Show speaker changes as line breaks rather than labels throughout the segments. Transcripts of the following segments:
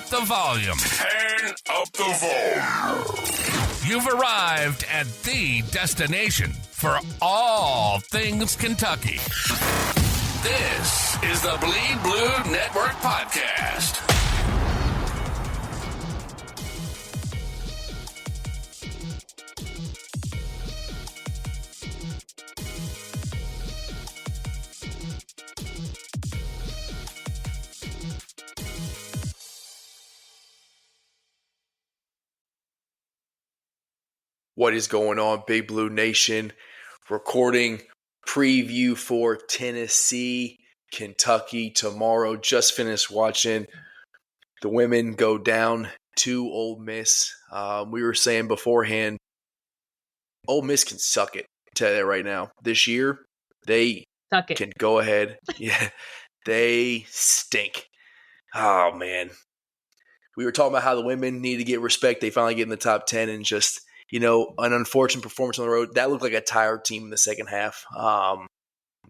the volume.
Turn up the volume.
You've arrived at the destination for all things Kentucky. This is the Bleed Blue Network Podcast.
What is going on, Big Blue Nation? Recording preview for Tennesse, Kentucky tomorrow. Just finished watching the women go down to Ole Miss. We were saying beforehand, Ole Miss can suck it. Tell you that right now. This year, they can go ahead. Yeah, they stink. Oh, man. We were talking about how the women need to get respect. They finally get in the top 10 and just – an unfortunate performance on the road. That looked like a tired team in the second half.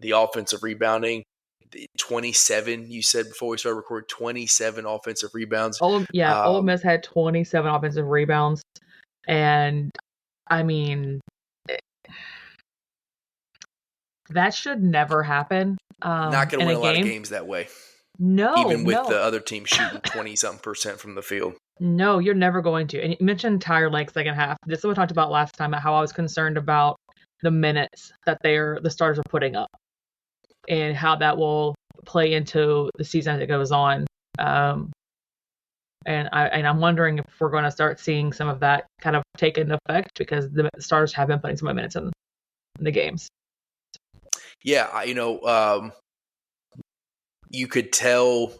The offensive rebounding, 27, you said before we started recording, 27 offensive rebounds.
Ole Miss had 27 offensive rebounds. And, I mean, that should never happen.
Not going to win a lot of games that way.
No.
Even with the other team shooting 20-something% from the field.
No, you're never going to. And you mentioned tired legs second half. This is what we talked about last time, how I was concerned about the minutes that the starters are putting up and how that will play into the season as it goes on. And I'm wondering if we're going to start seeing some of that kind of take into effect because the starters have been putting some minutes in the games.
Yeah, you could tell.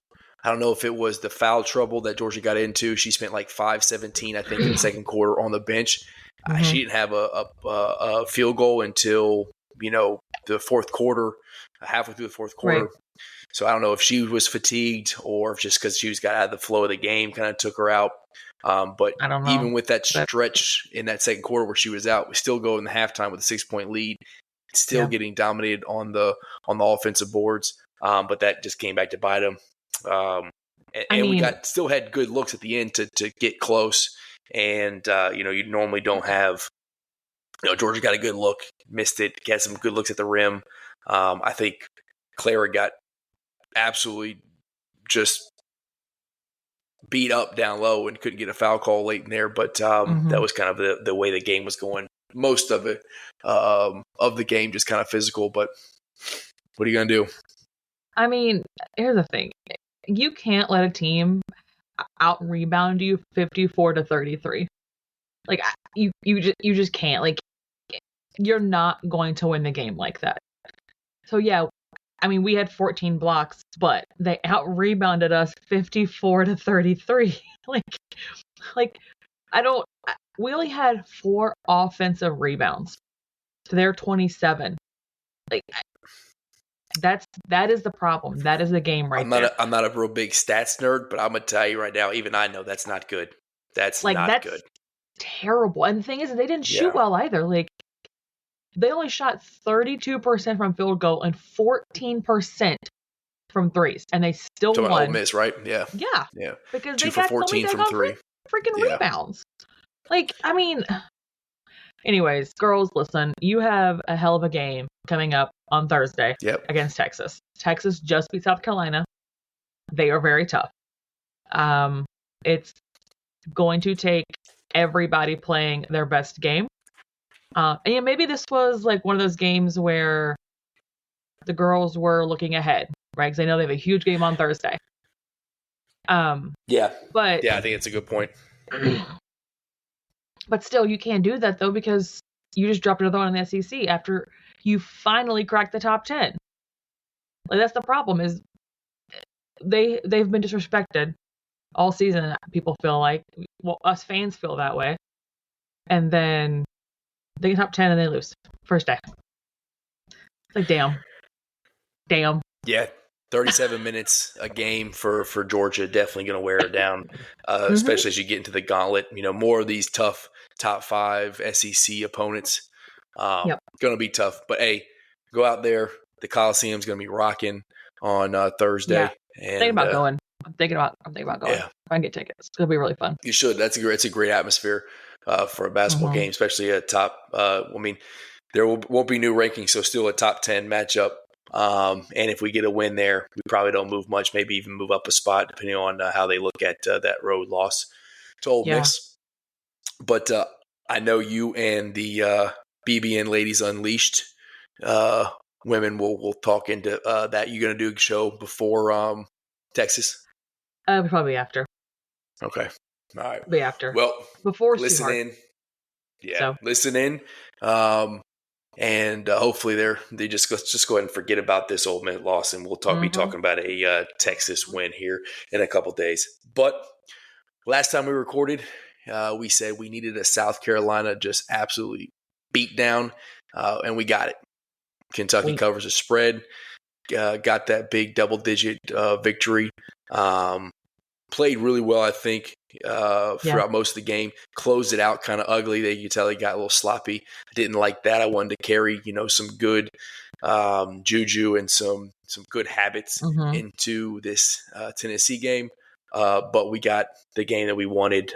I don't know if it was the foul trouble that Georgia got into. She spent like 5-17, I think, in the second quarter on the bench. Mm-hmm. She didn't have a field goal until, the fourth quarter, halfway through the fourth quarter. Right. So I don't know if she was fatigued or if just because she got out of the flow of the game kind of took her out. But
I don't know.
Even with that stretch in that second quarter where she was out, we still go in the halftime with a 6-point lead, still getting dominated on the offensive boards. But that just came back to bite them. We still had good looks at the end to get close. And, you normally don't have, Georgia got a good look, missed it, got some good looks at the rim. I think Clara got absolutely just beat up down low and couldn't get a foul call late in there. But that was kind of the way the game was going. Most of it, of the game, just kind of physical. But what are you going to do?
I mean, here's the thing. You can't let a team out rebound you 54-33. Like you just can't. Like you're not going to win the game like that. So yeah, I mean we had 14 blocks, but they out rebounded us 54-33. We only had 4 offensive rebounds to their 27. That is the problem. That is the game right there.
I'm not a real big stats nerd, but I'm gonna tell you right now, even I know that's not good. That's not good.
Terrible. And the thing is, they didn't shoot well either. Like they only shot 32% from field goal and 14% from threes, and they still won.
Ole Miss, right? Yeah.
Yeah. Because
2
they
for
got
14 from 3.
Freaking rebounds. Anyways, girls, listen, you have a hell of a game coming up on Thursday against Texas. Texas just beat South Carolina. They are very tough. It's going to take everybody playing their best game. And maybe this was like one of those games where the girls were looking ahead, right? Because I know they have a huge game on Thursday.
I think it's a good point.
But still, you can't do that, though, because you just dropped another one in the SEC after you finally cracked the top 10. Like, that's the problem, is they've been disrespected all season, people feel like. Well, us fans feel that way. And then they get top 10 and they lose. First day. It's like, damn.
Yeah, 37 minutes a game for Georgia, definitely going to wear it down, especially as you get into the gauntlet. More of these tough top 5 SEC opponents. Going to be tough. But, hey, go out there. The Coliseum's going to be rocking on Thursday.
Yeah. Think about going. I'm thinking about going.
Yeah.
If I can get tickets, it's gonna be really fun.
You should. It's a great atmosphere for a basketball game, especially a top. There won't be new rankings, so still a top 10 matchup. And if we get a win there, we probably don't move much, maybe even move up a spot, depending on how they look at that road loss to Ole Miss. But I know you and the BBN Ladies Unleashed women will talk into that. You going to do a show before Texas?
Probably after.
Okay. All right.
Be after.
Well,
before
listen in. Yeah,
so.
Listen in. And hopefully they just go ahead and forget about this Ole Miss loss, and we'll be talking about a Texas win here in a couple days. But last time we recorded, we said we needed a South Carolina just absolutely beat down, and we got it. Kentucky covers the spread, got that big double-digit victory. Played really well, I think, throughout most of the game. Closed it out kind of ugly. You could tell they got a little sloppy. I didn't like that. I wanted to carry, some good juju and some good habits into this Tennessee game. But we got the game that we wanted.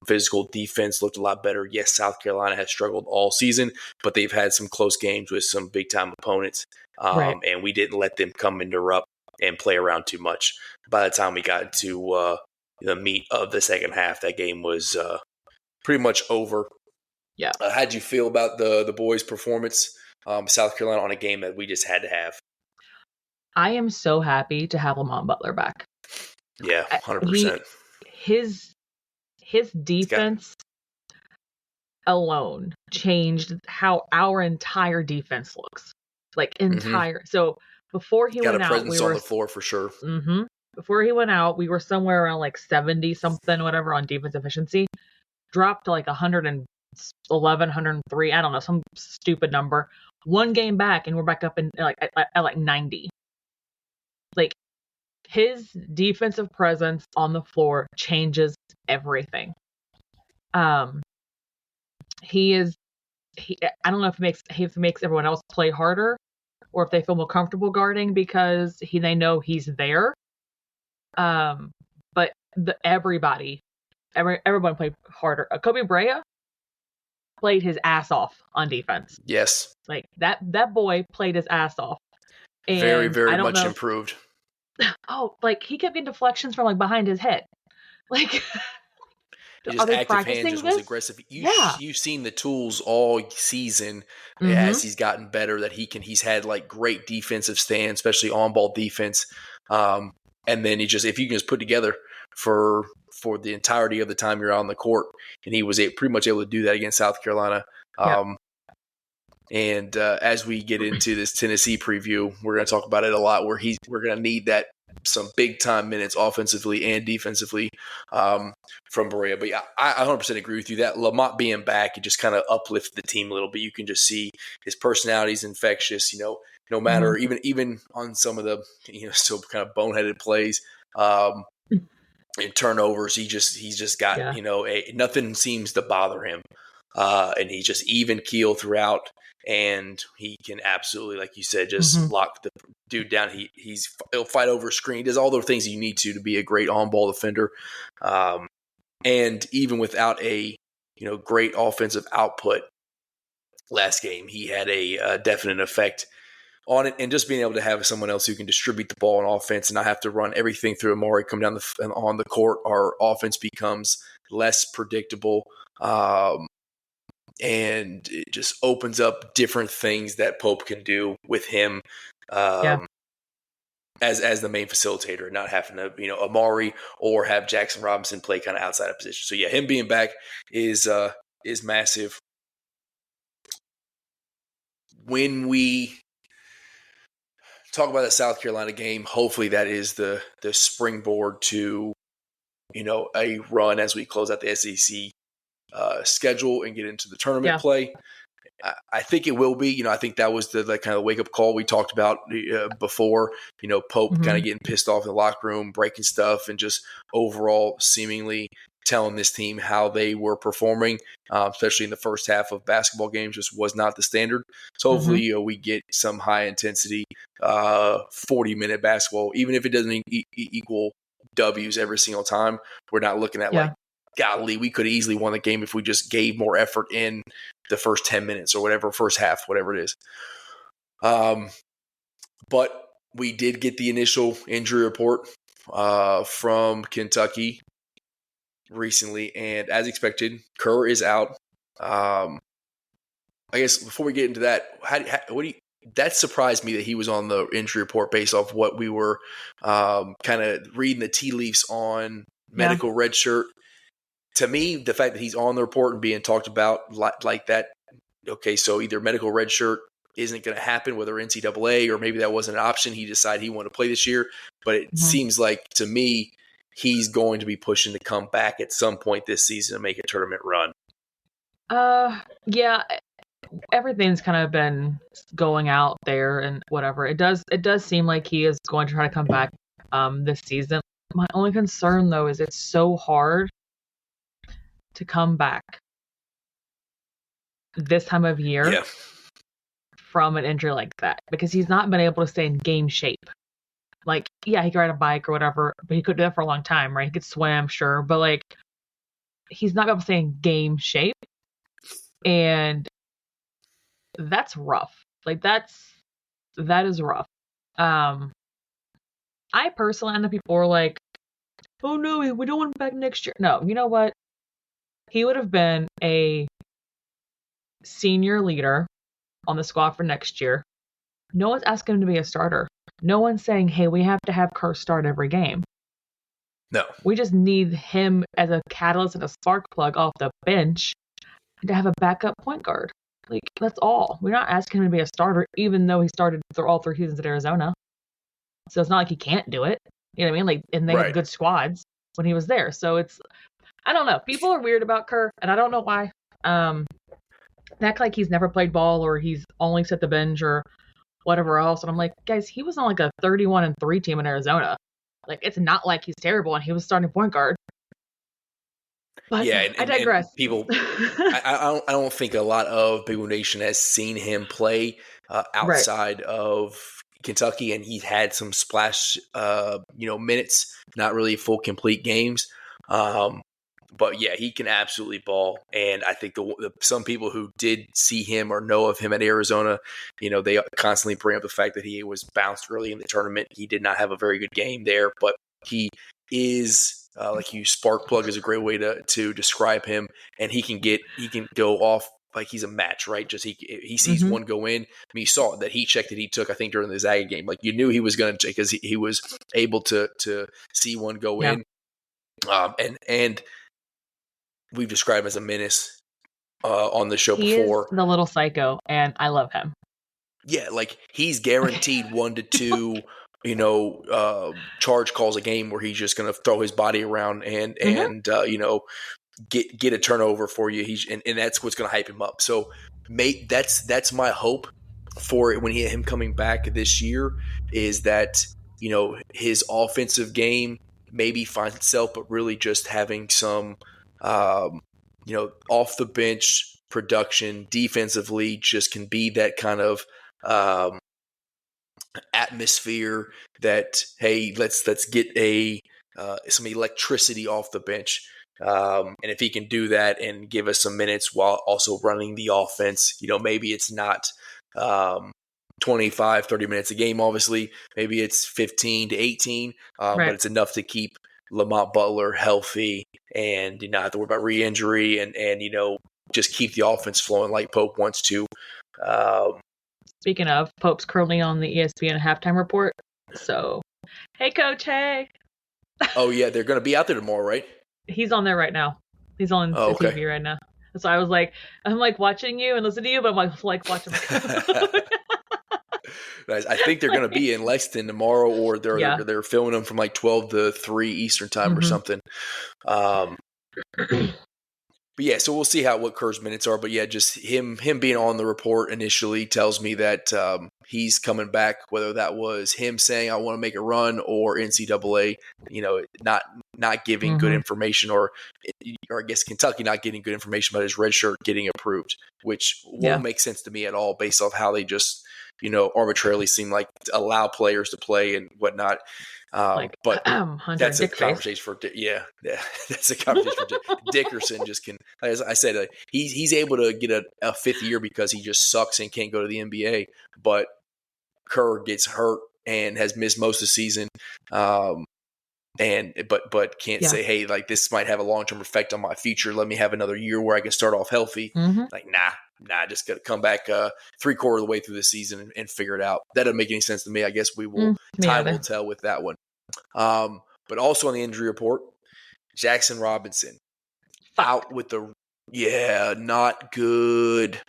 Physical defense looked a lot better. Yes, South Carolina has struggled all season, but they've had some close games with some big-time opponents. And we didn't let them come into Rupp and play around too much. By the time we got to the meat of the second half, that game was pretty much over.
Yeah.
How'd you feel about the boys' performance, South Carolina, on a game that we just had to have?
I am so happy to have Lamont Butler back.
Yeah, 100%.
His defense alone changed how our entire defense looks. So before he went out, we were
on the floor for sure.
Before he went out, we were somewhere around 70 something, whatever, on defense efficiency. Dropped to 111, 103. I don't know, some stupid number. One game back, and we're back up in at 90. His defensive presence on the floor changes everything. I don't know if it makes everyone else play harder, or if they feel more comfortable guarding because they know he's there. But everyone played harder. Kobe Brea played his ass off on defense.
Yes.
That boy played his ass off. And
very, very much improved.
Oh, he kept getting deflections from behind his head.
His active hand just was aggressive. You've seen the tools all season as he's gotten better. That he's had great defensive stand, especially on ball defense. And then if you can just put together for the entirety of the time you're on the court, and he was pretty much able to do that against South Carolina. And as we get into this Tennessee preview, we're going to talk about it a lot. We're going to need some big time minutes offensively and defensively from Berea. But yeah, I 100% agree with you that Lamont being back, it just kind of uplifted the team a little bit. You can just see his personality is infectious. No matter even on some of the still kind of boneheaded plays and turnovers, he's just got nothing seems to bother him, and he's just even keel throughout. And he can absolutely, like you said, just lock the dude down. He'll fight over a screen, does all the things you need to be a great on-ball defender. And even without a great offensive output last game, he had a definite effect on it. And just being able to have someone else who can distribute the ball on offense and not have to run everything through Amari, come down on the court, our offense becomes less predictable. And it just opens up different things that Pope can do with him as the main facilitator, not having to, Amari or have Jaxson Robinson play kind of outside of position. So yeah, him being back is massive. When we talk about the South Carolina game, hopefully that is the springboard to, a run as we close out the SEC schedule and get into the tournament play. I think it will be. I think that was the kind of wake up call we talked about before. Pope kind of getting pissed off in the locker room, breaking stuff, and just overall seemingly telling this team how they were performing, especially in the first half of basketball games, just was not the standard. So hopefully we get some high intensity 40-minute basketball, even if it doesn't equal W's every single time. We're not looking at like, golly, we could have easily won the game if we just gave more effort in the first 10 minutes or whatever, first half, whatever it is. But we did get the initial injury report from Kentucky recently, and as expected, Kerr is out. I guess before we get into that, that surprised me that he was on the injury report based off what we were kind of reading the tea leaves on medical red shirt. To me, the fact that he's on the report and being talked about like that, okay, so either medical red shirt isn't going to happen, whether NCAA or maybe that wasn't an option. He decided he wanted to play this year, but it seems like to me he's going to be pushing to come back at some point this season and make a tournament run.
Yeah, everything's kind of been going out there and whatever. It does seem like he is going to try to come back this season. My only concern though is it's so hard to come back this time of year from an injury like that, because he's not been able to stay in game shape. Like, yeah, he could ride a bike or whatever, but he could do that for a long time, right? He could swim, sure, but like he's not able to stay in game shape, and that's rough. Like that is rough. I personally, I know people were like, "Oh no, we don't want him back next year." No, you know what? He would have been a senior leader on the squad for next year. No one's asking him to be a starter. No one's saying, hey, we have to have Kerr start every game.
No.
We just need him as a catalyst and a spark plug off the bench to have a backup point guard. Like, that's all. We're not asking him to be a starter, even though he started through all 3 seasons at Arizona. So it's not like he can't do it. You know what I mean? Like, and they had good squads when he was there. So it's, I don't know. People are weird about Kerr, and I don't know why. They act like he's never played ball or he's only set the bench or whatever else. And I'm like, guys, he was on like a 31-3 team in Arizona. Like, it's not like he's terrible, and he was starting point guard. But yeah, I digress.
And people, I don't think a lot of Big Blue Nation has seen him play outside of Kentucky, and he's had some splash, minutes, not really full complete games. But yeah, he can absolutely ball, and I think some people who did see him or know of him at Arizona, they constantly bring up the fact that he was bounced early in the tournament. He did not have a very good game there, but he is spark plug is a great way to describe him, and he can go off like he's a match, right? Just he sees one go in. I mean, you saw that heat check that he took, I think, during the Zaga game. Like, you knew he was going to, because he was able to see one go in, and we've described him as a menace on the show before.
He is the little psycho, and I love him.
Yeah, like he's guaranteed 1 to 2, charge calls a game where he's just going to throw his body around and get a turnover for you. And that's what's going to hype him up. So, mate, that's my hope for it when him coming back this year, is that his offensive game maybe finds itself, but really just having some off the bench production defensively just can be that kind of atmosphere that, hey, let's get some electricity off the bench. And if he can do that and give us some minutes while also running the offense, maybe it's not 25, 30 minutes a game, obviously. Maybe it's 15 to 18, but it's enough to keep Lamont Butler healthy and not have to worry about re-injury and just keep the offense flowing like Pope wants to.
Speaking of, Pope's currently on the ESPN halftime report. So, hey, Coach, hey.
Oh, yeah, they're going to be out there tomorrow, right?
He's on there right now. He's on the TV right now. So I was like, I'm like watching you and listening to you, but I'm like watching.
Nice. I think they're going to be in Lexington tomorrow, or they're filming them from like 12 to 3 Eastern time or something. But yeah, so we'll see what Kerr's minutes are. But yeah, just him being on the report initially tells me that he's coming back, whether that was him saying I want to make a run or NCAA, not giving good information, or I guess Kentucky not getting good information about his red shirt getting approved, which won't make sense to me at all based off how they just arbitrarily seem like allow players to play and whatnot. But that's a conversation for that's a conversation for Dickerson. Just can, as I said, he's able to get a fifth year because he just sucks and can't go to the NBA. But Kerr gets hurt and has missed most of the season, but can't say, hey, like this might have a long-term effect on my future. Let me have another year where I can start off healthy. Like nah, just got to come back 3/4 of the way through the season and figure it out. That doesn't make any sense to me. I guess we will time will tell with that one. But also on the injury report, Jaxson Robinson out with not good.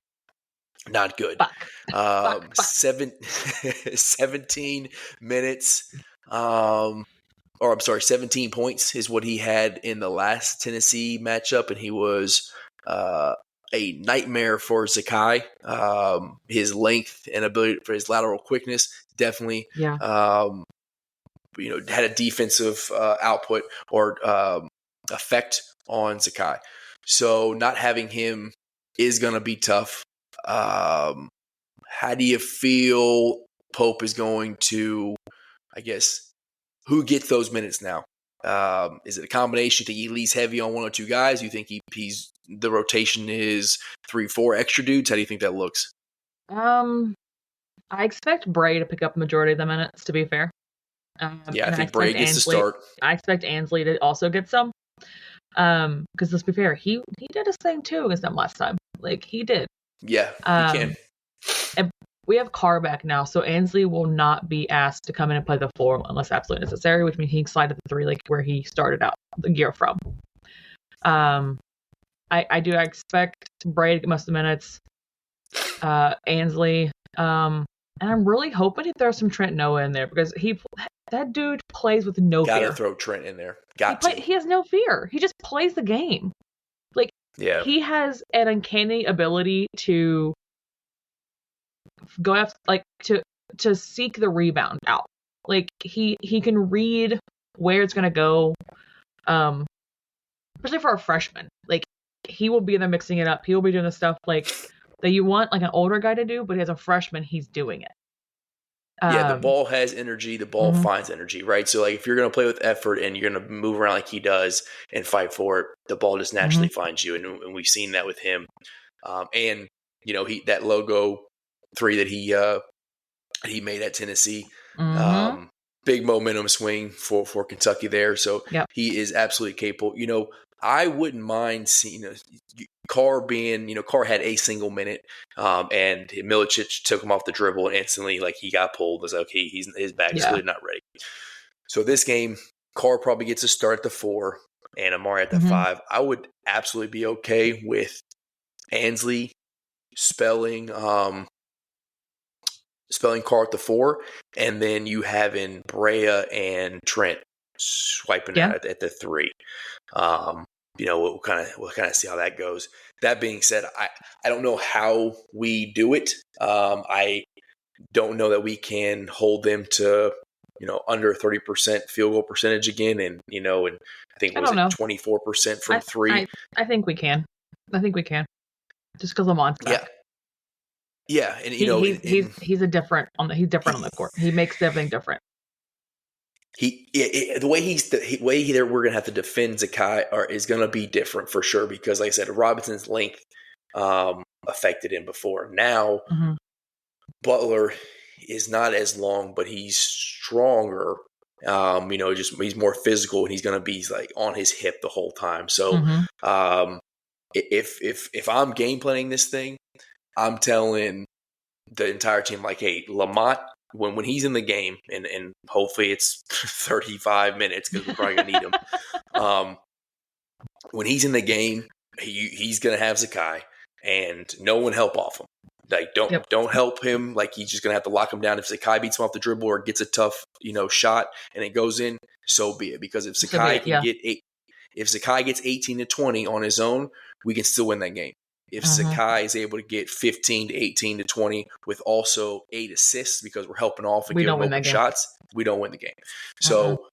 Not good. 17 minutes. 17 points is what he had in the last Tennessee matchup, and he was a nightmare for Zakai. His length and ability for his lateral quickness definitely. Had a defensive output or effect on Zakai. So not having him is going to be tough. How do you feel Pope is going to, I guess, who gets those minutes now? Is it a combination? Do you think he leads heavy on one or two guys? Do you think he's the rotation is 3-4 extra dudes? How do you think that looks?
I expect Bray to pick up the majority of the minutes, to be fair.
I think Bray gets to start.
I expect Ansley to also get some. Because let's be fair, he did his thing too against them last time. Like he did.
Yeah, he can.
And we have Carr back now, so Ansley will not be asked to come in and play the 4 unless absolutely necessary, which means he can slide to the 3 like where he started out the year from. I expect Bray to get most of the minutes. Ansley. And I'm really hoping he throws some Trent Noah in there because that dude plays with no fear.
Gotta throw Trent in there.
He has no fear. He just plays the game. He has an uncanny ability to go after, to seek the rebound out. Like he can read where it's gonna go. Especially for a freshman. Like he will be there mixing it up. He will be doing the stuff that you want like an older guy to do, but as a freshman, he's doing it.
The ball has energy. The ball finds energy, right? So, like, if you're going to play with effort and you're going to move around like he does and fight for it, the ball just naturally finds you, and we've seen that with him. And that logo 3 that he made at Tennessee, big momentum swing for Kentucky there. So he is absolutely capable. I wouldn't mind seeing Carr being, Carr had a single minute, and Milicic took him off the dribble and instantly, he got pulled. It was like, okay, his back is really not ready. So this game, Carr probably gets a start at the 4 and Amari at the 5. I would absolutely be okay with Ansley spelling Carr at the 4, and then you having Brea and Trent swiping out at the 3. We'll kind of see how that goes. That being said, I don't know how we do it. I don't know that we can hold them to under 30% field goal percentage again, and I think it was 24% from 3.
I think we can. Just because Lamont's back.
Yeah, and
he's different on the court. He makes everything different.
The way we're gonna have to defend Zakai is gonna be different for sure, because like I said, Robinson's length affected him before. Now Butler is not as long, but he's stronger. He's more physical, and he's gonna be on his hip the whole time. So if I'm game planning this thing, I'm telling the entire team hey, Lamont, when he's in the game, and hopefully it's 35 minutes because we're probably going to need him. When he's in the game, he's going to have Zakai, and no one help off him. Don't help him. He's just going to have to lock him down. If Zakai beats him off the dribble or gets a tough, shot and it goes in, so be it. Because if Zakai gets 18 to 20 on his own, we can still win that game. If Zakai is able to get 15 to 18 to 20 with also 8 assists because we're helping off and giving open shots, we don't win the game. So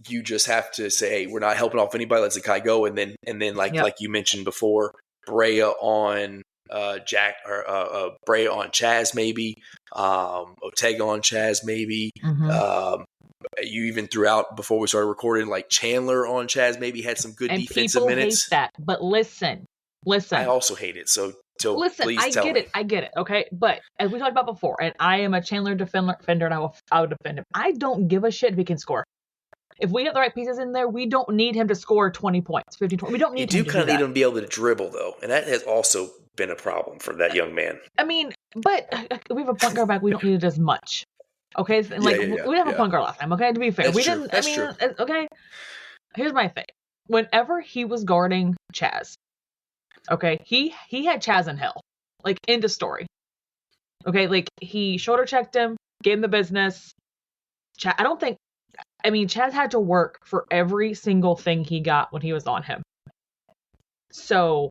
you just have to say, hey, we're not helping off anybody. Let Zakai go. And then like you mentioned before, Brea on Bray on Chaz maybe, Ortega on Chaz maybe. You even threw out before we started recording, like Chandler on Chaz maybe had some good defensive minutes.
People hate that, but listen.
I also hate it. So
listen,
please tell me.
I get it. Okay, but as we talked about before, and I am a Chandler defender, and I will defend him. I don't give a shit if he can score. If we have the right pieces in there, we don't need him to score 20 points, 15 points. We don't need him to do that.
You do kind of need him to be able to dribble, though, and that has also been a problem for that young man.
I mean, but we have a point guard back. We don't need it as much. Okay, like we didn't have a point guard last time. Okay, to be fair, we didn't. I mean, okay. Here's my thing. Whenever he was guarding Chaz, okay, he had Chaz in hell. Like, end of story. Okay, like he shoulder checked him, gave him the business. Chaz had to work for every single thing he got when he was on him. So,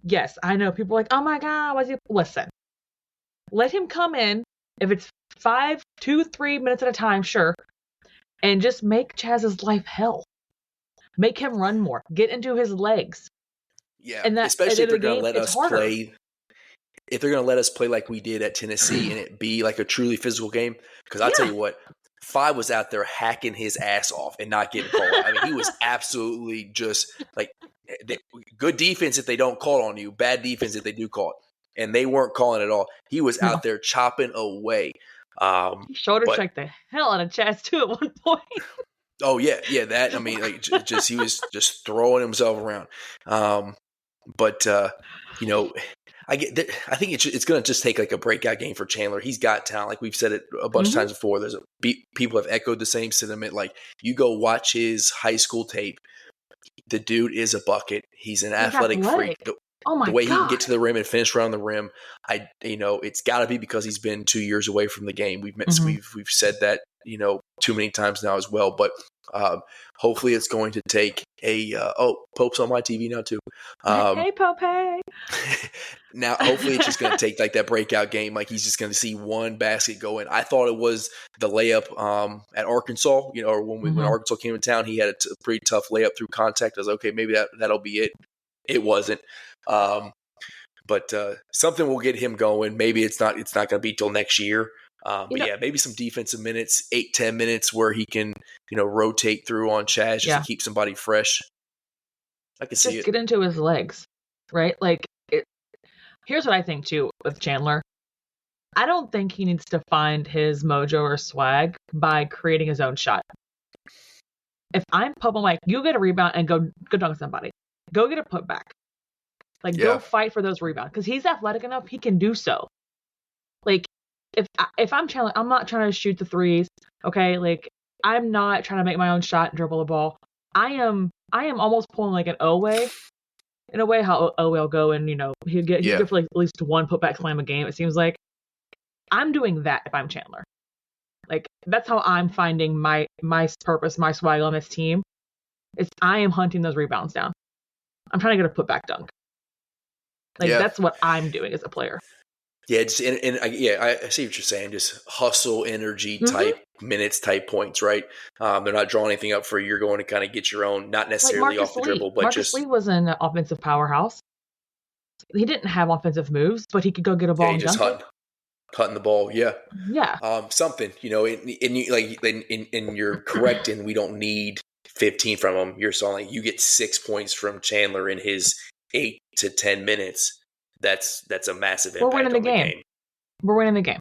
yes, I know people are like, oh my God, why's he? Listen, let him come in. If it's 5, 2, 3 minutes at a time, sure. And just make Chaz's life hell. Make him run more. Get into his legs.
Yeah, and especially if they're going to let us play. If they're going to let us play like we did at Tennessee and it be like a truly physical game. Because I'll tell you what, Phi was out there hacking his ass off and not getting called. I mean, he was absolutely just like good defense if they don't call on you, bad defense if they do call it. And they weren't calling at all. He was out there chopping away.
He shoulder checked the hell out of Chaz too at one point.
Oh yeah, that. I mean, like he was just throwing himself around. I think it's going to just take like a breakout game for Chandler. He's got talent. Like we've said it a bunch of times before. People have echoed the same sentiment. Like you go watch his high school tape. The dude is a bucket. He's an athletic freak. The way he can get to the rim and finish around the rim, it's got to be because he's been 2 years away from the game. We've said that too many times now as well. But hopefully, it's going to take Pope's on my TV now too.
Hey, Pope. Hey.
Now, hopefully, it's just going to take like that breakout game. Like he's just going to see one basket go in. I thought it was the layup at Arkansas. Or when Arkansas came to town, he had a pretty tough layup through contact. I was like, okay, maybe that'll be it. It wasn't. But something will get him going. Maybe it's not going to be till next year. Maybe some defensive minutes, 8-10 minutes where he can, rotate through on Chaz just to keep somebody fresh. I can see it.
Just get into his legs, right? Like, here's what I think too with Chandler. I don't think he needs to find his mojo or swag by creating his own shot. If I'm Pope, I'm like, you get a rebound and go dunk somebody. Go get a putback. Like, go fight for those rebounds. Because he's athletic enough, he can do so. Like, if I'm Chandler, I'm not trying to shoot the threes, okay? Like, I'm not trying to make my own shot and dribble the ball. I am almost pulling like an O-way. In a way, how O-way will go and, he'll get for like at least one putback slam a game, it seems like. I'm doing that if I'm Chandler. Like, that's how I'm finding my purpose, my swag on this team. I am hunting those rebounds down. I'm trying to get a putback dunk. That's what I'm doing as a player.
Yeah, I see what you're saying. Just hustle, energy type minutes, type points, right? They're not drawing anything up for you. You're going to kind of get your own, not necessarily off the dribble, but
Marcus Lee was an offensive powerhouse. He didn't have offensive moves, but he could go get a ball and dunk it.
Hunting the ball, yeah.
Something,
and you're correct, and we don't need 15 from him. You're saying you get 6 points from Chandler in his 8 to 10 minutes. That's a massive impact.
We're winning the game. We're winning the game.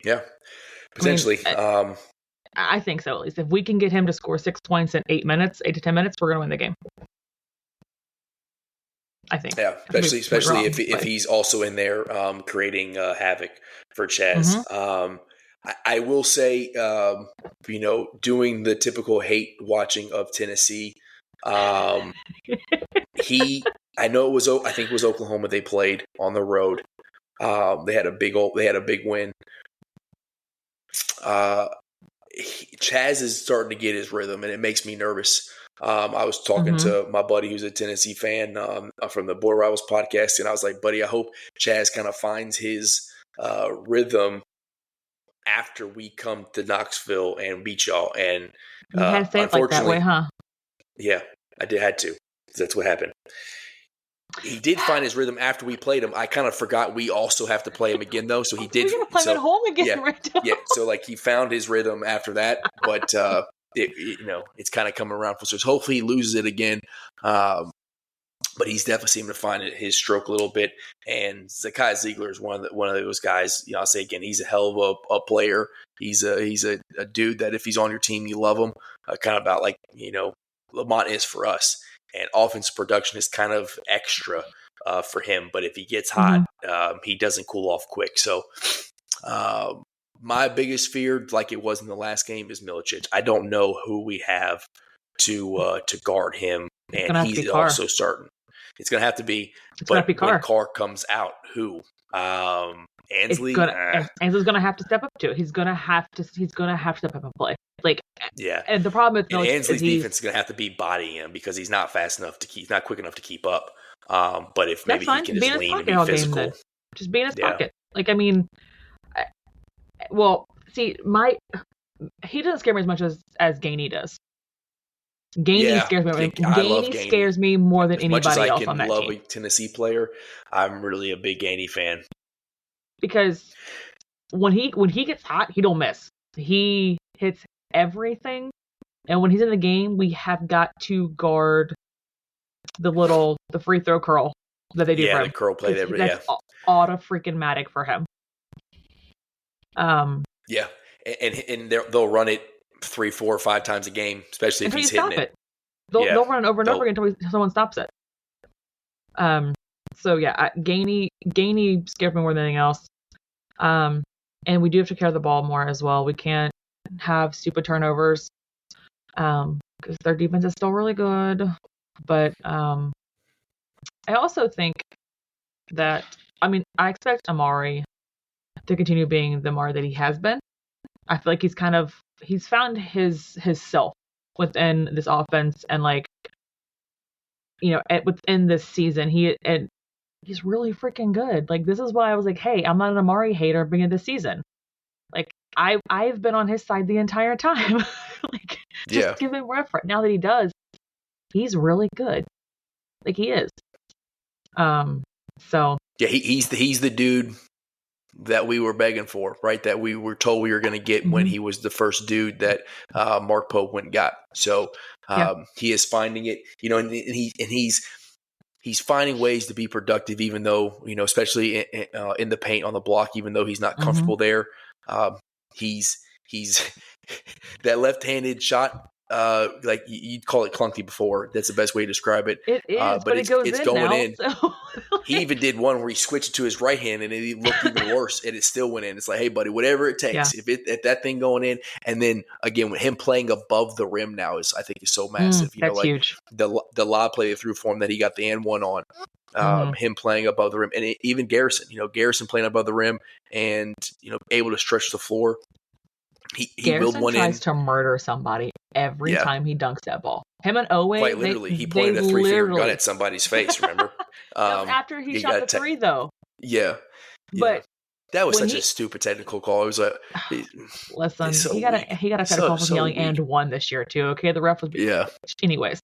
Yeah, potentially.
I think so. At least if we can get him to score 6 points in 8 to 10 minutes, we're going to win the game. I think.
Yeah, especially if he's also in there creating havoc for Chaz. I will say, doing the typical hate watching of Tennessee. I think it was Oklahoma they played on the road. They had a big win. Chaz is starting to get his rhythm, and it makes me nervous. I was talking to my buddy who's a Tennessee fan from the Border Rivals podcast, and I was like, buddy, I hope Chaz kind of finds his rhythm after we come to Knoxville and beat y'all. And
you had to say it like that way, huh?
Yeah, I had to. That's what happened. He did find his rhythm after we played him. I kind of forgot we also have to play him again, though. So he did.
We're gonna play him at home again, right now.
Yeah. So like he found his rhythm after that, but it's kind of coming around. So hopefully he loses it again. But he's definitely seemed to find his stroke a little bit. And Zakai Ziegler is one of those guys. I'll say again, he's a hell of a player. He's a dude that if he's on your team, you love him. Kind of about like Lamont is for us. And offensive production is kind of extra for him. But if he gets hot, he doesn't cool off quick. So my biggest fear, like it was in the last game, is Milicic. I don't know who we have to guard him. And he's also starting. It's going to have to be. But when Carr comes out, who? Ansley?
Ansley's going to have to step up to it. He's going to have to step up and play. And the problem with
Ansley's defense is going to have to be bodying him because he's not fast enough he's not quick enough to keep up. But if maybe he can just lean and be physical.
Just be in his pocket. He doesn't scare me as much as Gainey does. Gainey scares me. Gainey scares me more than anybody else on that team.
As much as I can love a Tennessee player, I'm really a big Gainey fan.
Because when he gets hot, he don't miss. He hits everything, and when he's in the game, we have got to guard the free throw curl that they do for him.
The curl play
that's auto-freaking-matic for him.
And they'll run it 3, 4, 5 times a game, especially if he's hitting it.
They'll run it over and over again until someone stops it. Gainey scares me more than anything else. And we do have to carry the ball more as well. We can't have stupid turnovers because their defense is still really good. But I also think that, I expect Amari to continue being the Amari that he has been. I feel like he's found his self within this offense, and within this season, he's really freaking good. This is why I was like, hey, I'm not an Amari hater beginning this season. I've been on his side the entire time. Just give him reference. Now that he does, he's really good. He is.
He's the dude that we were begging for, right? That we were told we were going to get when he was the first dude that Mark Pope went and got. So he is finding it, and he's finding ways to be productive, even though, especially in the paint on the block, even though he's not comfortable there. He's that left-handed shot. You'd call it clunky before. That's the best way to describe it.
It is, but it's going
now,
in. So.
He even did one where he switched it to his right hand and it looked even worse, and it still went in. It's like, hey, buddy, whatever it takes. If that thing going in, and then again with him playing above the rim now I think is so massive.
That's huge.
The lob play they threw for him that he got the and one on. Him playing above the rim, and even Garrison. Garrison playing above the rim and able to stretch the floor. He
Garrison
one
tries to murder somebody every time he dunks that ball. Him and Owe,
quite literally, he pointed a 3-finger gun at somebody's face. Remember?
After he shot the three, though.
Yeah,
but
that was such a stupid technical call. It was like,
listen, he got a call for yelling and one this year too. Okay, the ref was Anyways,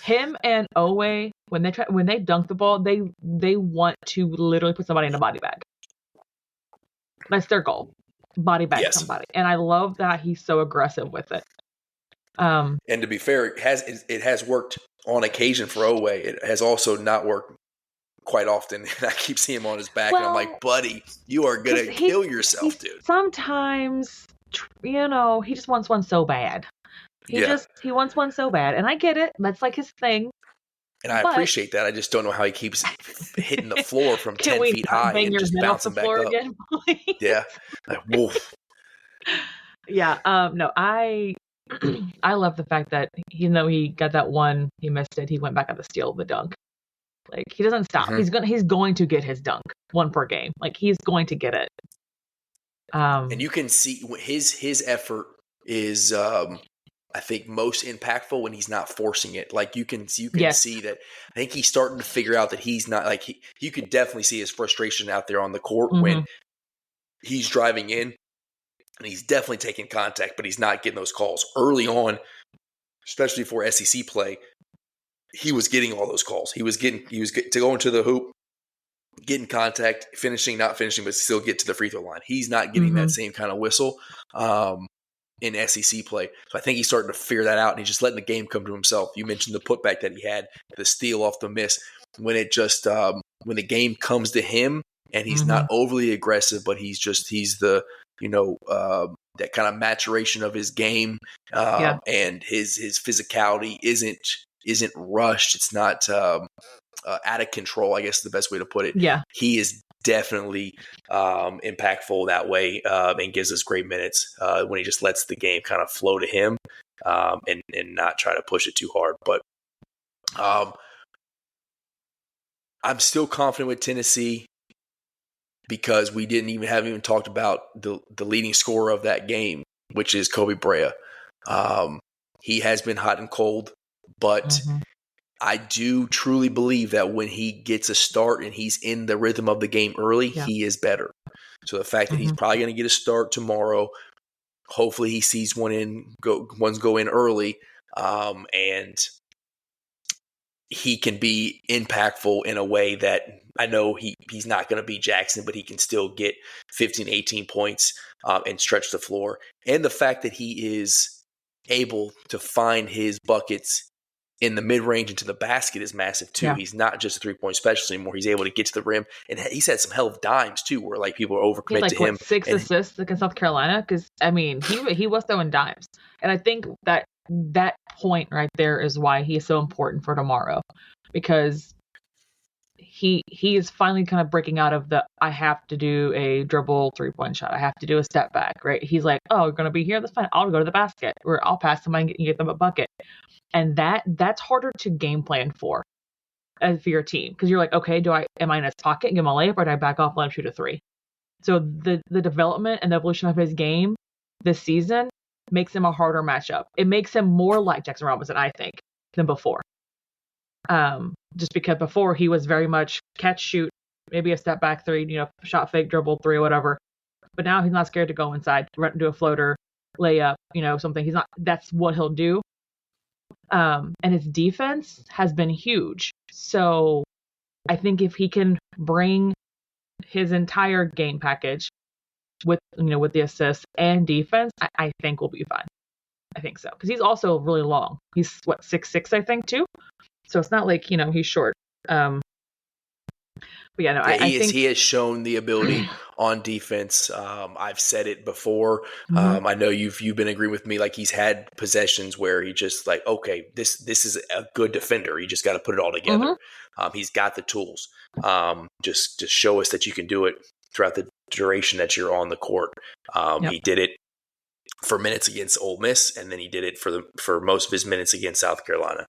him and Owe, when they dunk the ball, they want to literally put somebody in a body bag. That's their goal. Body bag somebody, and I love that he's so aggressive with it.
And to be fair, it has worked on occasion for Owe. It has also not worked quite often. I keep seeing him on his back, and I'm like, buddy, you are gonna kill yourself, dude.
Sometimes, he just wants one so bad. He wants one so bad, and I get it. That's his thing.
And I appreciate that. I just don't know how he keeps hitting the floor from 10 feet high and just bouncing back up.
Again,
yeah. Wolf.
Yeah. No, I love the fact that he got that one, he missed it. He went back on the steal, the dunk. He doesn't stop. Mm-hmm. He's going to get his dunk, one per game. He's going to get it.
And you can see his effort is I think most impactful when he's not forcing it. You can see that. I think he's starting to figure out that he's not you could definitely see his frustration out there on the court when he's driving in, and he's definitely taking contact, but he's not getting those calls early on, especially for SEC play. he was getting all those calls. He was to go into the hoop, get in contact, finishing, not finishing, but still get to the free throw line. He's not getting that same kind of whistle in SEC play. So I think he's starting to figure that out, and he's just letting the game come to himself. You mentioned the putback that he had, the steal off the miss. When it just when the game comes to him, and he's not overly aggressive, but he's the that kind of maturation of his game, and his physicality isn't rushed. It's not out of control, I guess is the best way to put it.
Yeah.
He is definitely impactful that way, and gives us great minutes when he just lets the game kind of flow to him, and not try to push it too hard. But I'm still confident with Tennessee because we haven't even talked about the leading scorer of that game, which is Kobe Brea. He has been hot and cold, but I do truly believe that when he gets a start and he's in the rhythm of the game early, he is better. So the fact that he's probably going to get a start tomorrow, hopefully he sees ones go in early, and he can be impactful in a way that I know he's not going to be Jaxson, but he can still get 15, 18 points and stretch the floor. And the fact that he is able to find his buckets in the mid-range into the basket is massive too. Yeah. He's not just a three-point specialist anymore. He's able to get to the rim, and he's had some hell of dimes too, where like people are overcommit to him.
6 assists against South Carolina, because I mean he was throwing dimes, and I think that point right there is why he is so important for tomorrow, because he is finally kind of breaking out of the I have to do a dribble 3-point shot, I have to do a step back, right? He's like, oh, we're gonna be here, that's fine. I'll go to the basket, or I'll pass somebody and get them a bucket. And that's harder to game plan for your team, because you're like, okay, am I in his pocket and give him a layup, or do I back off and let him shoot a 3? So the development and the evolution of his game this season makes him a harder matchup. It makes him more like Jaxson Robinson, I think, than before. Just because before he was very much catch, shoot, maybe a step back 3, shot fake, dribble 3 or whatever. But now he's not scared to go inside, do a floater, layup, something. He's not. That's what he'll do. And his defense has been huge. So I think if he can bring his entire game package with the assists and defense, I think we'll be fine. I think so. Because he's also really long. He's 6'6", I think, too. So it's not like, he's short. But yeah, no, I think
he has shown the ability on defense. I've said it before. I know you've been agreeing with me. Like, he's had possessions where he just like, okay, this is a good defender. You just got to put it all together. He's got the tools. Just show us that you can do it throughout the duration that you're on the court. He did it for minutes against Ole Miss, and then he did it for most of his minutes against South Carolina.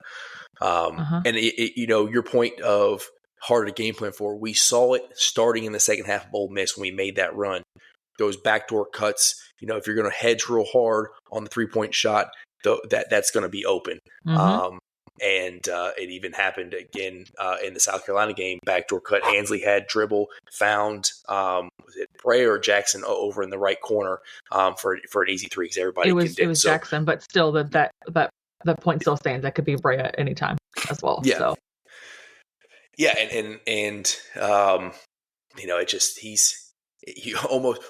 And your point of harder to game plan for, we saw it starting in the second half of Ole Miss when we made that run. Those backdoor cuts, if you're going to hedge real hard on the 3-point shot, that's going to be open. And it even happened again in the South Carolina game. Backdoor cut, Ansley had dribble, found was it Brea or Jaxson over in the right corner for an easy 3, because everybody can do.
It was Jaxson, but still that point still stands. That could be Brea at any time as well.
Yeah.
So.
Yeah, and it just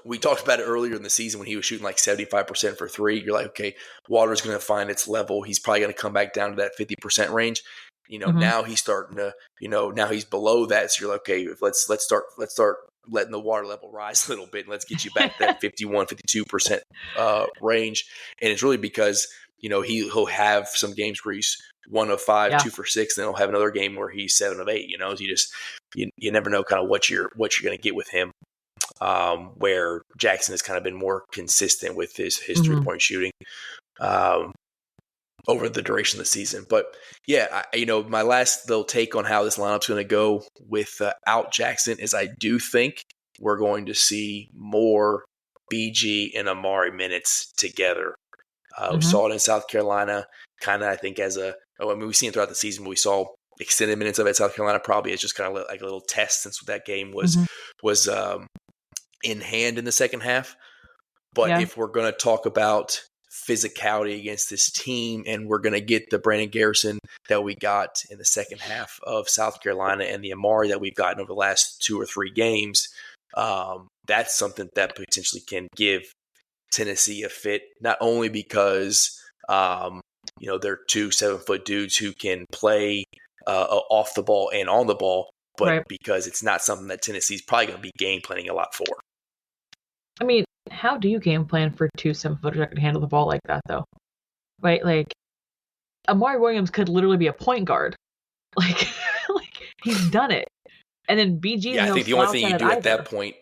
we talked about it earlier in the season when he was shooting like 75% for 3. You're like, okay, water's going to find its level. He's probably going to come back down to that 50% range. Now he's starting to, now he's below that. So you're like, okay, let's start letting the water level rise a little bit, and let's get you back to that 51, 52% range. And it's really because he'll have some games where he's 1 of 5, 2 for 6, then he'll have another game where he's 7 of 8. You never know kind of what you're going to get with him. Where Jaxson has kind of been more consistent with his 3-point shooting over the duration of the season. But yeah, my last little take on how this lineup's going to go without Jaxson is I do think we're going to see more BG and Amari minutes together. We saw it in South Carolina, kind of, I think, we've seen it throughout the season, but we saw extended minutes of it at South Carolina. Probably it's just kind of like a little test, since that game was in hand in the second half. But if we're going to talk about physicality against this team, and we're going to get the Brandon Garrison that we got in the second half of South Carolina and the Amari that we've gotten over the last 2 or 3 games. That's something that potentially can give Tennessee a fit, not only because they're 2 7-foot dudes who can play off the ball and on the ball, but because it's not something that Tennessee's probably going to be game planning a lot for.
I mean, how do you game plan for 2 7-footers that can handle the ball like that, though? Right? Like, Amari Williams could literally be a point guard. Like he's done it. And then BG.
Yeah, I think the only thing you do at that point.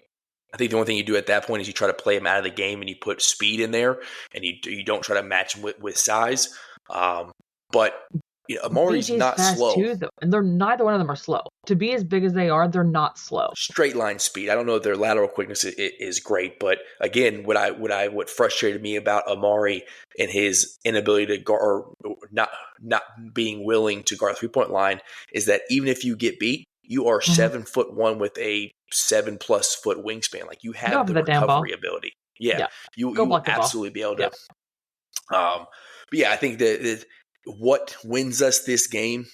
I think the only thing you do at that point is you try to play him out of the game and you put speed in there, and you don't try to match him with size. But Amari's
BJ's
not
fast
slow.
Too, though, and neither one of them are slow. To be as big as they are, they're not slow.
Straight line speed. I don't know if their lateral quickness is great, but again, what frustrated me about Amari and his inability to guard, or not being willing to guard 3-point line, is that even if you get beat, you are 7'1" with a 7+ foot wingspan. Like, you have the recovery ability. Yeah. You will absolutely be able to. But yeah, I think that what wins us this game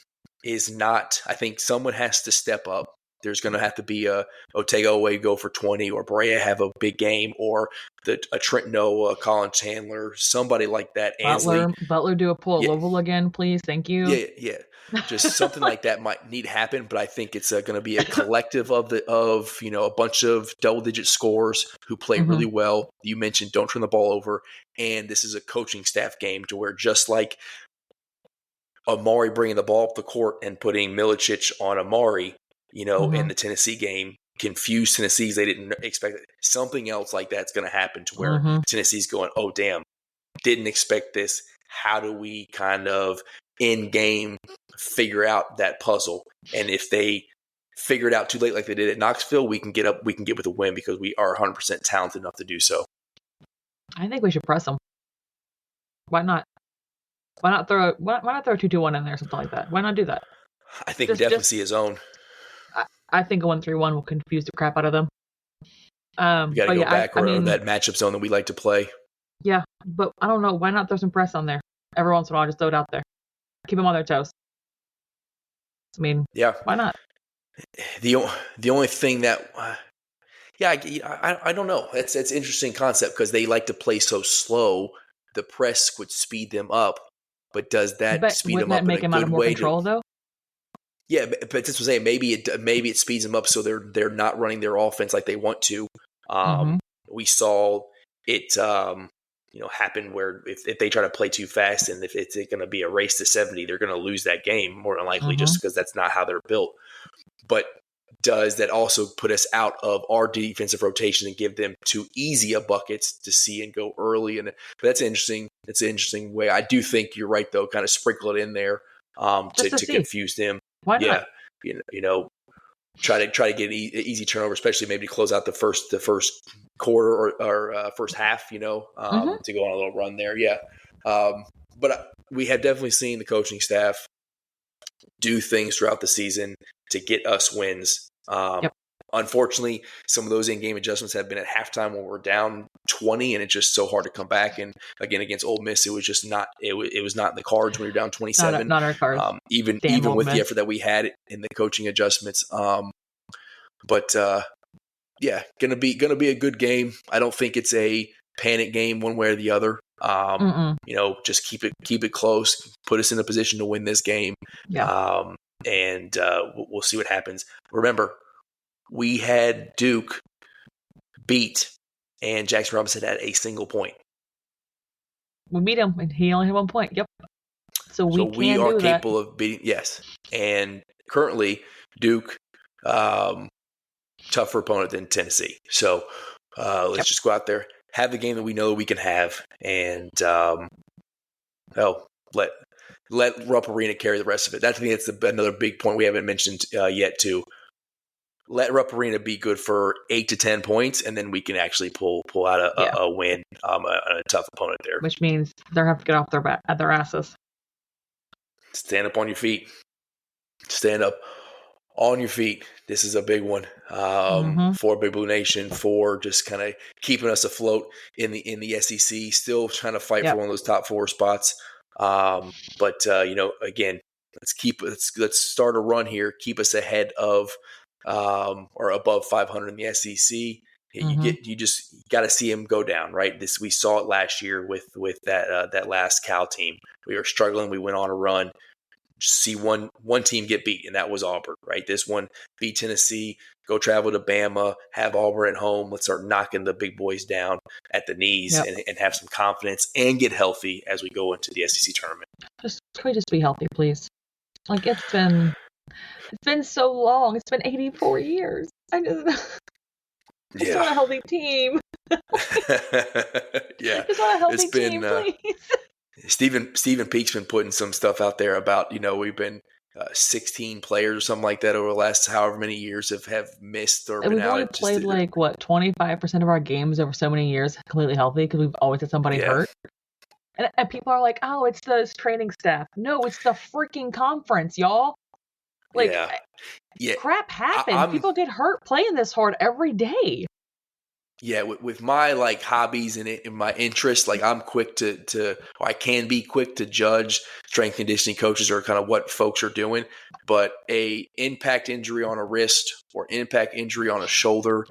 is not, I think someone has to step up. There's going to have to be a Otega Oweh go for 20, or Brea have a big game, or a Trent Noah, Colin Chandler, somebody like that.
Butler do a pull oval again, please. Thank you.
Yeah. Just something like that might need to happen, but I think it's going to be a collective of a bunch of double-digit scorers who play really well. You mentioned don't turn the ball over, and this is a coaching staff game to where, just like Amari bringing the ball up the court and putting Milicic on Amari, in the Tennessee game, confused Tennessee's. They didn't expect it. Something else like that's going to happen to where Tennessee's going, oh, damn, didn't expect this. How do we kind of in game figure out that puzzle? And if they figure it out too late like they did at Knoxville, we can get with a win, because we are 100% talented enough to do so.
I think we should press them. Why not? Why not throw 2-2-1 in there or something like that? Why not do that?
I think definitely see his own.
I think a 1-3-1 will confuse the crap out of them.
We got to go back or that matchup zone that we like to play.
Yeah, but I don't know. Why not throw some press on there? Every once in a while, just throw it out there. Keep them on their toes. I mean, why not?
The only thing that, I don't know. It's an interesting concept, because they like to play so slow. The press would speed them up, but does that speed them up in a good way?
Control, though?
Yeah, but that's what I'm saying. Maybe it speeds them up so they're not running their offense like they want to. We saw it happen where if they try to play too fast, and if it's going to be a race to 70, they're going to lose that game more than likely, just because that's not how they're built. But does that also put us out of our defensive rotation and give them too easy a buckets to see and go early? And but that's interesting. It's an interesting way. I do think you're right, though. Kind of sprinkle it in there to confuse them.
Why not?
Try to get an easy turnover, especially maybe to close out the first quarter or first half. To go on a little run there. Yeah, but we have definitely seen the coaching staff do things throughout the season to get us wins. Unfortunately, some of those in-game adjustments have been at halftime when we're down 20, and it's just so hard to come back. And again, against Ole Miss, it was just not. It was not in the cards when you're down 27.
Not our cards.
Even with the effort that we had in the coaching adjustments. But gonna be a good game. I don't think it's a panic game one way or the other. Just keep it close. Put us in a position to win this game. And we'll see what happens. Remember, we had Duke beat, and Jaxson Robinson had a single point.
We beat him, and he only had 1 point. Yep. So we
are capable of beating. Yes, and currently Duke, tougher opponent than Tennessee. So let's just go out there, have the game that we know we can have, and let Rupp Arena carry the rest of it. I think that's another big point we haven't mentioned yet too. Let Rupp Arena be good for 8 to 10 points, and then we can actually pull out a win on a tough opponent there.
Which means they'll have to get off their asses.
Stand up on your feet. Stand up. on your feet. This is a big one for Big Blue Nation, for just kind of keeping us afloat in the SEC. Still trying to fight for one of those top 4 spots. But again, let's start a run here. Keep us ahead of or above 500 in the SEC. You just got to see him go down, right? We saw it last year with that last Cal team. We were struggling. We went on a run. See one team get beat, and that was Auburn, right? This one beat Tennessee, go travel to Bama, have Auburn at home. Let's start knocking the big boys down at the knees and have some confidence and get healthy as we go into the SEC tournament.
Can we just be healthy, please? Like, it's been so long. It's been 84 years. I just want a healthy team.
Yeah.
Just want a healthy team, please.
Stephen Peake's been putting some stuff out there about, we've been 16 players or something like that over the last however many years have missed or been out.
We've only played 25% of our games over so many years completely healthy because we've always had somebody hurt. And people are like, oh, it's the training staff. No, it's the freaking conference, y'all. Crap happens. People get hurt playing this hard every day.
Yeah, with my hobbies and my interests, I'm quick or I can be quick to judge strength conditioning coaches or kind of what folks are doing. But a impact injury on a wrist or impact injury on a shoulder,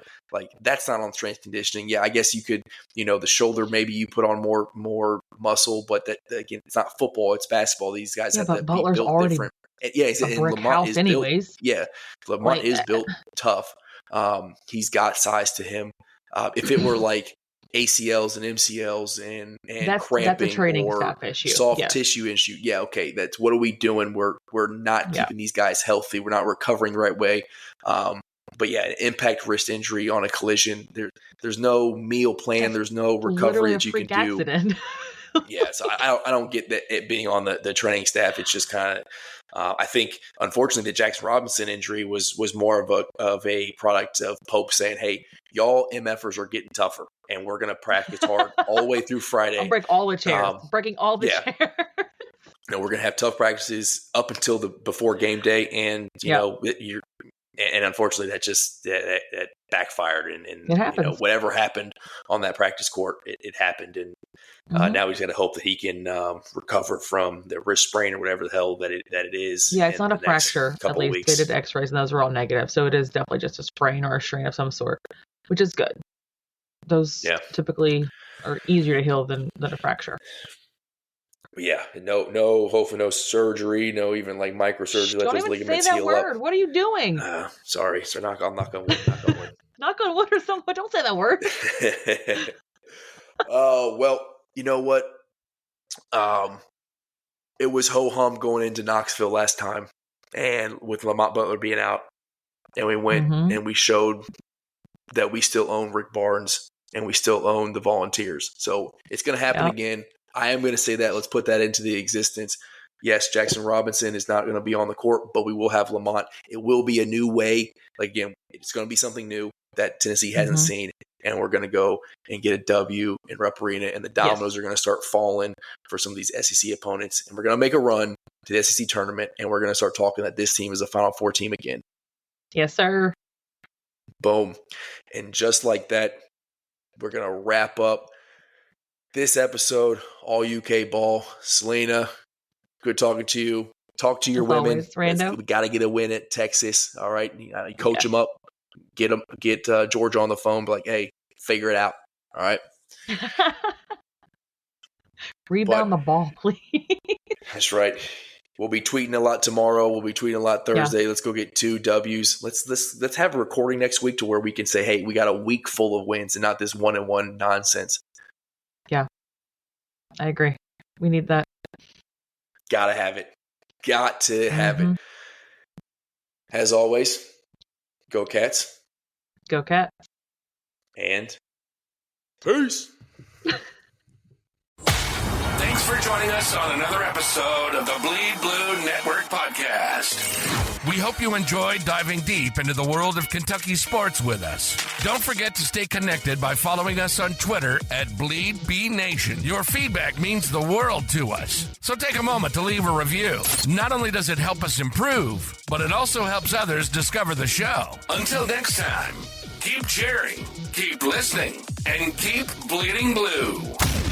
that's not on strength conditioning. Yeah, I guess you could, the shoulder, maybe you put on more muscle, but that again, it's not football, it's basketball. These guys have to be built already different. And Lamont is anyways. Lamont is built tough. He's got size to him. If it were ACLs and MCLs and cramping, that's a training staff issue. Soft tissue issue. Yeah, okay. That's what are we doing? We're not keeping these guys healthy. We're not recovering the right way. But an impact wrist injury on a collision. There's no meal plan. There's no recovery that you can do. Accident. So I don't get that it being on the training staff. It's just kind of I think unfortunately the Jaxson Robinson injury was more of a product of Pope saying, hey, y'all MFers are getting tougher and we're gonna practice hard all the way through Friday. I'll
break all the chairs. Breaking all the chairs.
We're gonna have tough practices up until before game day, and and unfortunately that just that backfired and whatever happened on that practice court, it happened, and now he's got to hope that he can recover from the wrist sprain or whatever the hell that it is.
Yeah, it's not a fracture. At least they did X-rays and those were all negative, so it is definitely just a sprain or a strain of some sort, which is good. Those typically are easier to heal than a fracture.
Yeah, no, hopefully no surgery, no even microsurgery.
Don't even ligaments say that word. Up. What are you doing?
Sorry, so knock on wood. Knock on wood.
Knock on wood or something. Don't say that word.
Well, you know what? It was ho-hum going into Knoxville last time, and with Lamont Butler being out, and we went and we showed that we still own Rick Barnes and we still own the Volunteers. So it's going to happen again. I am going to say that. Let's put that into the existence. Yes, Jaxson Robinson is not going to be on the court, but we will have Lamont. It will be a new way. Again, it's going to be something new that Tennessee hasn't seen, and we're going to go and get a W in Rupp Arena, and the dominoes are going to start falling for some of these SEC opponents, and we're going to make a run to the SEC tournament, and we're going to start talking that this team is a Final Four team again.
Yes, sir.
Boom. And just like that, we're going to wrap up this episode, all UK ball. Selena, good talking to you. Talk to your women. We got to get a win at Texas. All right, you coach them up. Get Georgia on the phone. Be like, hey, figure it out. All right.
Rebound the ball, please.
That's right. We'll be tweeting a lot tomorrow. We'll be tweeting a lot Thursday. Yeah. Let's go get 2 W's. Let's have a recording next week to where we can say, hey, we got a week full of wins and not this 1-1 nonsense.
Yeah, I agree. We need that.
Gotta have it. Got to have it. As always, go Cats.
Go Cats.
And peace.
Thanks for joining us on another episode of the Bleed Blue Network podcast. We hope you enjoyed diving deep into the world of Kentucky sports with us. Don't forget to stay connected by following us on Twitter at BleedBNation. Your feedback means the world to us. So take a moment to leave a review. Not only does it help us improve, but it also helps others discover the show. Until next time, keep cheering, keep listening, and keep bleeding blue.